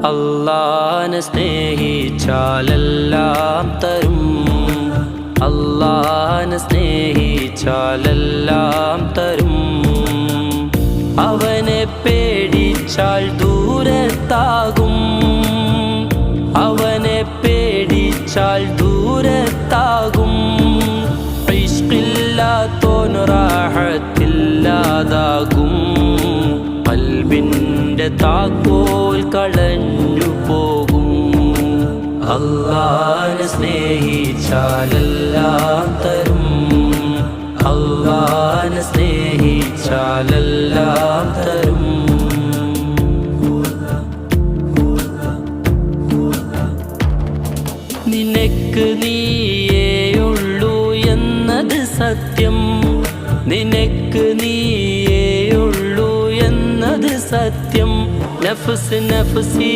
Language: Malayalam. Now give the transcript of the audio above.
അല്ലാഹനെ സ്നേഹിച്ചാലെല്ലാം തരും, അല്ലാഹനെ സ്നേഹിച്ചാലെല്ലാം തരും. അവനെ പേടിച്ചാൽ ദൂരത്താകും, അവനെ പേടിച്ചാൽ ദൂരത്താകും. ഇഷ്കില്ലാത്തോന് റാഹത്തില്ലാതാകും, ഖൽബിൻ്റെ താക്കോൽ കളഞ്ഞു പോകും. അല്ലാഹനെ സ്നേഹിച്ചാലെല്ലാം തരും, അല്ലാഹനെ സ്നേഹിച്ചാലെല്ലാം തരും. നിനക്ക് നീയേയുള്ളൂ എന്നത് സത്യം, നിനക്ക് നീയേയുള്ളൂ എന്നത് സത്യം. നഫ്സ് നഫ്സി